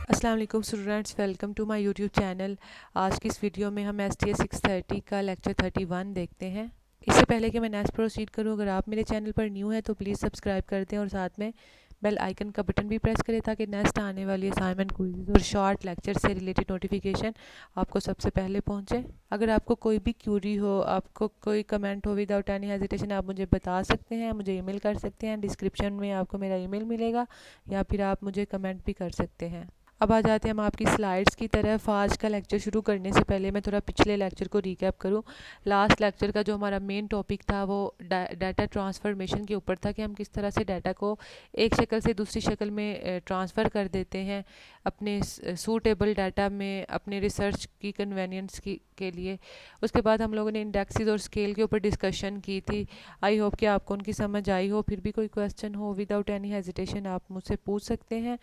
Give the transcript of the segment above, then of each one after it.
अस्सलाम वालेकुम students, welcome to my YouTube channel. आज की इस वीडियो में हम STS 630 का लेक्चर 31 देखते हैं। इससे पहले कि मैं नेक्स्ट प्रोसीड करूं, अगर आप मेरे चैनल पर न्यू है तो प्लीज़ सब्सक्राइब कर दें और साथ में बेल आइकन का बटन भी प्रेस करें ताकि नेक्स्ट आने वाली असाइनमेंट, क्विज़ और शॉर्ट लेक्चर से रिलेटेड नोटिफिकेशन आपको सबसे पहले पहुंचे। अगर आपको कोई भी क्यूरी हो, आपको कोई कमेंट हो, विदाउट एनी हेजिटेशन आप मुझे बता सकते हैं, मुझे ईमेल कर सकते हैं। डिस्क्रिप्शन में आपको मेरा ईमेल मिलेगा या फिर आप मुझे कमेंट भी कर सकते हैं। अब आ जाते हैं हम आपकी स्लाइड्स की तरफ। आज का लेक्चर शुरू करने से पहले मैं थोड़ा पिछले लेक्चर को रिकैप करूं। लास्ट लेक्चर का जो हमारा मेन टॉपिक था वो डाटा ट्रांसफॉर्मेशन के ऊपर था कि हम किस तरह से डाटा को एक शक्ल से दूसरी शक्ल में ट्रांसफ़र कर देते हैं अपने सूटेबल डाटा में, अपने रिसर्च की कन्वेनियंस की के लिए। उसके बाद हम लोगों ने इंडेक्सेस और स्केल के ऊपर डिस्कशन की थी। आई होप कि आपको उनकी समझ आई हो। फिर भी कोई क्वेश्चन हो, विदाउट एनी हेजिटेशन आप मुझसे पूछ सकते हैं।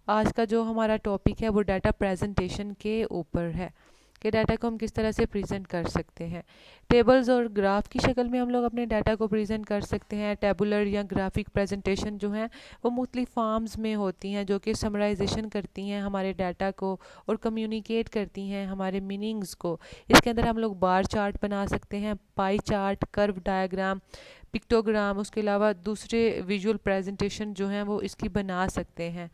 आज का जो हमारा टॉपिक है वो डाटा प्रेजेंटेशन के ऊपर है कि डाटा को हम किस तरह से प्रेजेंट कर सकते हैं। टेबल्स और ग्राफ की शक्ल में हम लोग अपने डाटा को प्रेजेंट कर सकते हैं। टेबुलर या ग्राफिक प्रेजेंटेशन जो हैं वो मुख्तलिफ फॉर्म्स में होती हैं जो कि समराइजेशन करती हैं हमारे डाटा को और कम्युनिकेट करती हैं हमारे मीनिंग्स को। इसके अंदर हम लोग बार चार्ट बना सकते हैं, pie chart, curve diagram, pictogram, उसके अलावा दूसरे विजुअल प्रेजेंटेशन जो हैं वो इसकी बना सकते हैं।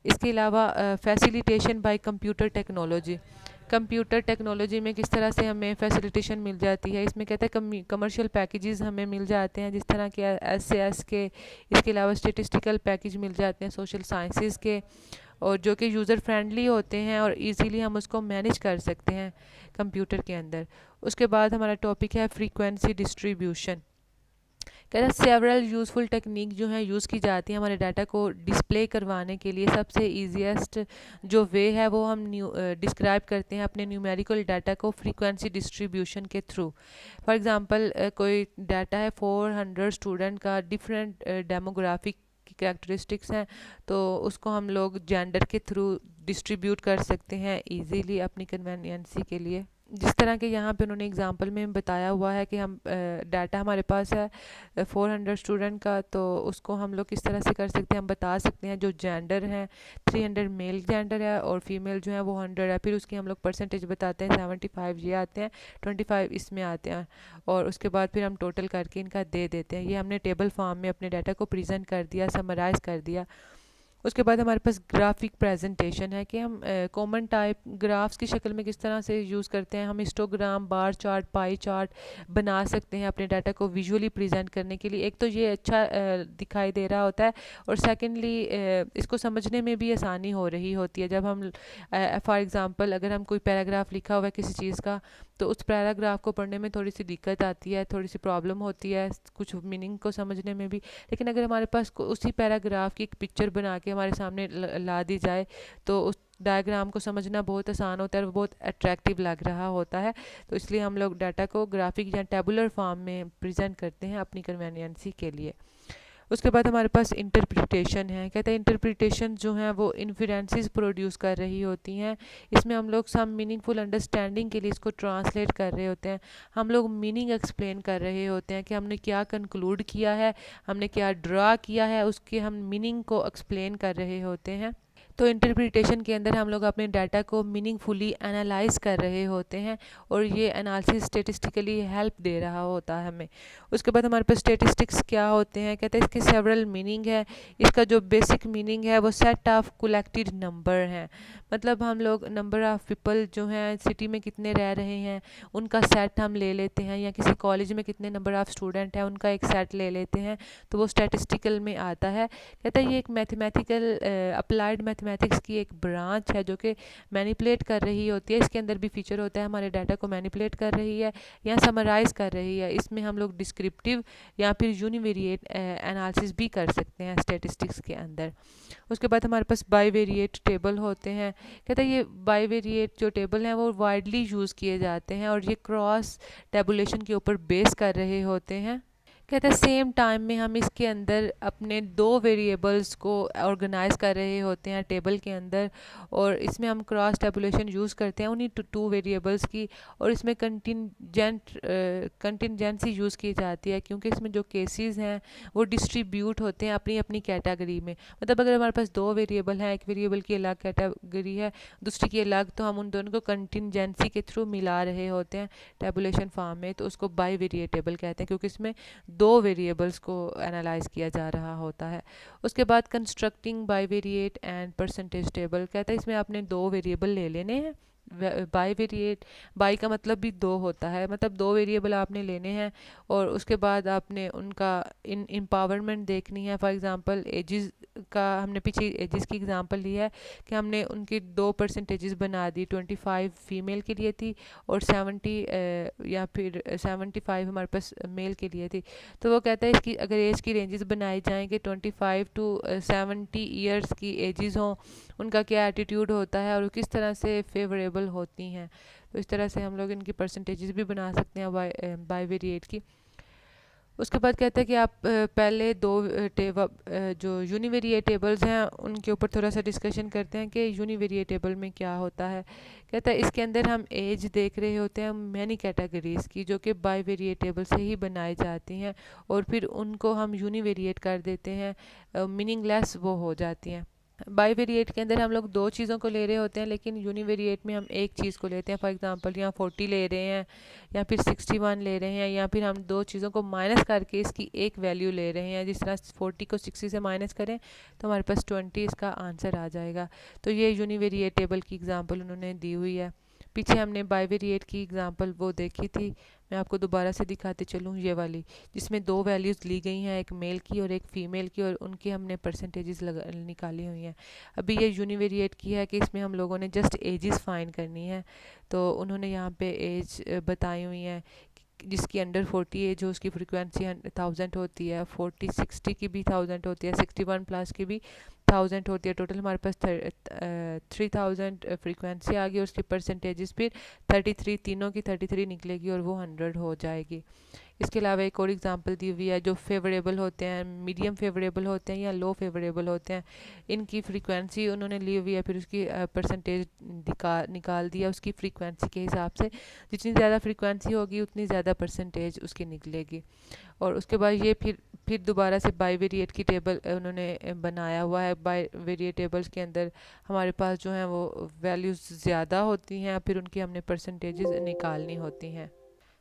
इसके अलावा facilitation bye computer technology, computer technology में किस तरह से हमें फैसिलिटेशन मिल जाती है। इसमें कहते हैं कमर्शियल पैकेजेस हमें मिल जाते हैं जिस तरह के SAS के। इसके अलावा स्टेटिस्टिकल पैकेज मिल जाते हैं सोशल साइंसेज के, और जो कि यूज़र फ्रेंडली होते हैं और इजीली हम उसको मैनेज कर सकते हैं कंप्यूटर के अंदर। उसके बाद हमारा टॉपिक है फ्रीक्वेंसी डिस्ट्रीब्यूशन। कहते हैं सेवरल यूज़फुल टेक्निक जो है यूज़ की जाती है हमारे डाटा को डिस्प्ले करवाने के लिए। सबसे ईजीएस्ट जो वे है वो हम डिस्क्राइब करते हैं अपने न्यूमेरिकल डाटा को फ्रीक्वेंसी डिस्ट्रीब्यूशन के थ्रू। फॉर एग्जांपल कोई डाटा है 400 स्टूडेंट का, डिफरेंट डेमोग्राफिक की कैरेक्टरिस्टिक्स हैं, तो उसको हम लोग जेंडर के थ्रू डिस्ट्रीब्यूट कर सकते हैं इजीली अपनी कन्वेनियंसी के लिए। जिस तरह के यहाँ पे उन्होंने एग्जांपल में बताया हुआ है कि हम डाटा हमारे पास है 400 स्टूडेंट का, तो उसको हम लोग किस तरह से कर सकते हैं। हम बता सकते हैं जो जेंडर है 300 मेल जेंडर है और फीमेल जो है वो 100 है। फिर उसकी हम लोग परसेंटेज बताते हैं, 75 ये आते हैं, 25 इसमें आते हैं, और उसके बाद फिर हम टोटल करके इनका दे देते हैं। ये हमने टेबल फॉर्म में अपने डाटा को प्रेजेंट कर दिया, समराइज़ कर दिया। उसके बाद हमारे पास ग्राफिक प्रेजेंटेशन है कि हम कॉमन टाइप ग्राफ्स की शक्ल में किस तरह से यूज़ करते हैं। हम histogram, bar chart, pie chart बना सकते हैं अपने डाटा को विजुअली प्रेजेंट करने के लिए। एक तो ये अच्छा दिखाई दे रहा होता है, और सेकेंडली इसको समझने में भी आसानी हो रही होती है। जब हम फॉर एग्ज़ाम्पल अगर हम कोई पैराग्राफ लिखा हुआ है किसी चीज़ का, तो उस पैराग्राफ को पढ़ने में थोड़ी सी दिक्कत आती है, थोड़ी सी प्रॉब्लम होती है कुछ मीनिंग को समझने में भी। लेकिन अगर हमारे पास उसी पैराग्राफ की एक पिक्चर बना के हमारे सामने ला दी जाए तो उस डायग्राम को समझना बहुत आसान होता है और बहुत अट्रैक्टिव लग रहा होता है। तो इसलिए हम लोग डाटा को ग्राफिक या टेबुलर फॉर्म में प्रेजेंट करते हैं अपनी कन्वेनियंसी के लिए। उसके बाद हमारे पास इंटरप्रिटेशन है। कहते हैं इंटरप्रिटेशन जो है वो इन्फ्रेंसेस प्रोड्यूस कर रही होती हैं। इसमें हम लोग सम मीनिंगफुल अंडरस्टैंडिंग के लिए इसको ट्रांसलेट कर रहे होते हैं। हम लोग मीनिंग एक्सप्लेन कर रहे होते हैं कि हमने क्या कंक्लूड किया है, हमने क्या ड्रा किया है, उसके हम मीनिंग को एक्सप्लेन कर रहे होते हैं। तो इंटरप्रिटेशन के अंदर हम लोग अपने डाटा को मीनिंगफुली एनालाइज कर रहे होते हैं, और ये एनालिसिस स्टेटिस्टिकली हेल्प दे रहा होता है हमें। उसके बाद हमारे पास स्टेटिस्टिक्स क्या होते हैं। कहते हैं इसके सेवरल मीनिंग है। इसका जो बेसिक मीनिंग है वो सेट ऑफ कलेक्टेड नंबर है। मतलब हम लोग नंबर ऑफ़ पीपल जो हैं सिटी में कितने रह रहे हैं उनका सेट हम ले लेते हैं, या किसी कॉलेज में कितने नंबर ऑफ़ स्टूडेंट हैं उनका एक सेट ले लेते हैं, तो वो स्टैटिस्टिकल में आता है। कहता है ये एक मैथमेटिकल अप्लाइड मैथमेटिक्स की एक ब्रांच है जो कि मैनिपुलेट कर रही होती है। इसके अंदर भी फीचर होता है हमारे डाटा को मैनिपुलेट कर रही है या समराइज़ कर रही है। इसमें हम लोग डिस्क्रिप्टिव या फिर यूनिवेरिएट एनालिसिस भी कर सकते हैं स्टैटिस्टिक्स के अंदर। उसके बाद हमारे पास बाईवेरिएट टेबल होते हैं। कहते हैं ये बाईवेरिएट जो टेबल हैं वो वाइडली यूज़ किए जाते हैं और ये क्रॉस टेबुलेशन के ऊपर बेस कर रहे होते हैं। कहते हैं सेम टाइम में हम इसके अंदर अपने दो वेरिएबल्स को ऑर्गेनाइज कर रहे होते हैं टेबल के अंदर, और इसमें हम क्रॉस टेबुलेशन यूज़ करते हैं उन्हीं टू वेरिएबल्स की, और इसमें कंटिजेंसी यूज़ की जाती है क्योंकि इसमें जो केसेस हैं वो डिस्ट्रीब्यूट होते हैं अपनी अपनी कैटेगरी में। मतलब अगर हमारे पास दो वेरिएबल हैं, एक वेरिएबल की अलग कैटेगरी है, दूसरी की अलग, तो हम उन दोनों को कंटिजेंसी के थ्रू मिला रहे होते हैं टेबुलेशन फॉर्म में, तो उसको बाई वेरिएटेबल कहते हैं क्योंकि इसमें दो वेरिएबल्स को एनालाइज किया जा रहा होता है। उसके बाद constructing bivariate and percentage table कहता है इसमें आपने दो वेरिएबल ले लेने हैं। बाईवेरिएट, बाई का मतलब भी दो होता है, मतलब दो वेरिएबल आपने लेने हैं और उसके बाद आपने उनका एम्पावरमेंट देखनी है। फॉर एग्जांपल एजिस का हमने पीछे एजिस की एग्जांपल ली है कि हमने उनकी दो परसेंटेजेस बना दी, 25 फीमेल के लिए थी और 70 या फिर 75 हमारे पास मेल के लिए थी। तो वो कहता है इसकी अगर एज की रेंजेस बनाई जाएँ कि 25 टू 70 ईयर्स की एजेस हों, उनका क्या एटीट्यूड होता है और किस तरह से फेवरेबल होती हैं, तो इस तरह से हम लोग इनकी परसेंटेजेस भी बना सकते हैं बाई वेरिएट की। उसके बाद कहता है कि आप पहले दो जो यूनिवेरिएट टेबल्स हैं उनके ऊपर थोड़ा सा डिस्कशन करते हैं कि यूनिवेरिएट टेबल में क्या होता है। कहता है इसके अंदर हम एज देख रहे होते हैं मैनी कैटेगरीज़ की जो कि बाई वेरिएट टेबल से ही बनाई जाती हैं, और फिर उनको हम यूनिवेरिएट कर देते हैं, मीनिंगलेस वो हो जाती हैं। बाईवेरिएट के अंदर हम लोग दो चीज़ों को ले रहे होते हैं, लेकिन यूनिवेरिएट में हम एक चीज़ को लेते हैं। फॉर एग्जांपल यहाँ 40 ले रहे हैं या फिर 61 ले रहे हैं, या फिर हम दो चीज़ों को माइनस करके इसकी एक वैल्यू ले रहे हैं। जिस तरह 40 को 60 से माइनस करें तो हमारे पास 20 इसका आंसर आ जाएगा। तो ये यूनिवेरिएट टेबल की एग्जांपल उन्होंने दी हुई है। पीछे हमने बाईवेरिएट की एग्जांपल वो देखी थी, मैं आपको दोबारा से दिखाते चलूँ, ये वाली जिसमें दो वैल्यूज़ ली गई हैं, एक मेल की और एक फ़ीमेल की, और उनकी हमने परसेंटेजेस निकाली हुई हैं। अभी ये यूनिवेरिएट की है कि इसमें हम लोगों ने जस्ट एजेस फाइंड करनी है, तो उन्होंने यहाँ पे एज बताई हुई हैं जिसकी अंडर 40 एज हो उसकी फ्रीक्वेंसी 1000 होती है, 40 60 की भी 1000 होती है, 61 प्लस की भी 1000 होती है। टोटल हमारे पास 3000 फ्रीक्वेंसी आ गई और उसकी परसेंटेजेस फिर 33, तीनों की 33 निकलेगी और वो 100 हो जाएगी। इसके अलावा एक और एग्जांपल दी हुई है जो फेवरेबल होते हैं, मीडियम फेवरेबल होते हैं या लो फेवरेबल होते हैं, इनकी फ्रीक्वेंसी उन्होंने ली हुई है, फिर उसकी परसेंटेज निकाल दिया उसकी फ्रीक्वेंसी के हिसाब से। जितनी ज़्यादा फ्रीक्वेंसी होगी उतनी ज़्यादा परसेंटेज उसकी निकलेगी। और उसके बाद ये फिर दोबारा से बाईवेरिएट की टेबल उन्होंने बनाया हुआ है। बाईवेरिएट टेबल्स के अंदर हमारे पास जो हैं वो वैल्यूज़ ज़्यादा होती हैं, फिर उनकी हमने परसेंटेजेस निकालनी होती हैं।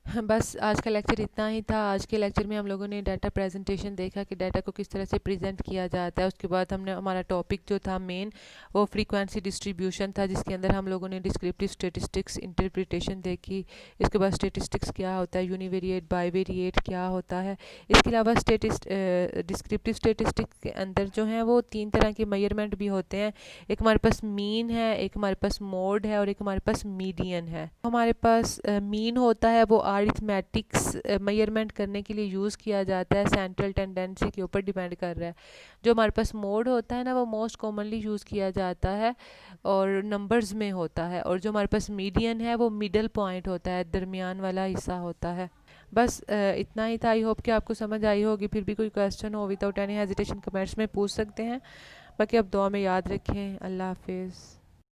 बस आज का लेक्चर इतना ही था। आज के लेक्चर में हम लोगों ने डाटा प्रेजेंटेशन देखा कि डाटा को किस तरह से प्रेजेंट किया जाता है। उसके बाद हमने हमारा टॉपिक जो था मेन वो फ्रीक्वेंसी डिस्ट्रीब्यूशन था, जिसके अंदर हम लोगों ने डिस्क्रिप्टिव स्टेटिस्टिक्स इंटरप्रिटेशन देखी। इसके बाद स्टेटिस्टिक्स क्या होता है, यूनिवेरिएट बाईवेरिएट क्या होता है। इसके अलावा डिस्क्रिप्टिव स्टेटिस्टिक्स के अंदर जो है वो तीन तरह के मेजरमेंट भी होते हैं। एक हमारे पास मीन है, एक हमारे पास मोड है और एक हमारे पास मीडियन है। हमारे पास मीन होता है वो अरिथमेटिक्स मेजरमेंट करने के लिए यूज़ किया जाता है, सेंट्रल टेंडेंसी के ऊपर डिपेंड कर रहा है। जो हमारे पास मोड होता है ना वो मोस्ट कॉमनली यूज़ किया जाता है और नंबर्स में होता है, और जो हमारे पास मीडियन है वो मिडल पॉइंट होता है, दरमियान वाला हिस्सा होता है। बस इतना ही था। आई होप कि आपको समझ आई होगी। फिर भी कोई क्वेश्चन हो विदाउट एनी हेजिटेशन कमेंट्स में पूछ सकते हैं। बाकी आप दुआ में याद रखें। अल्लाह हाफिज़।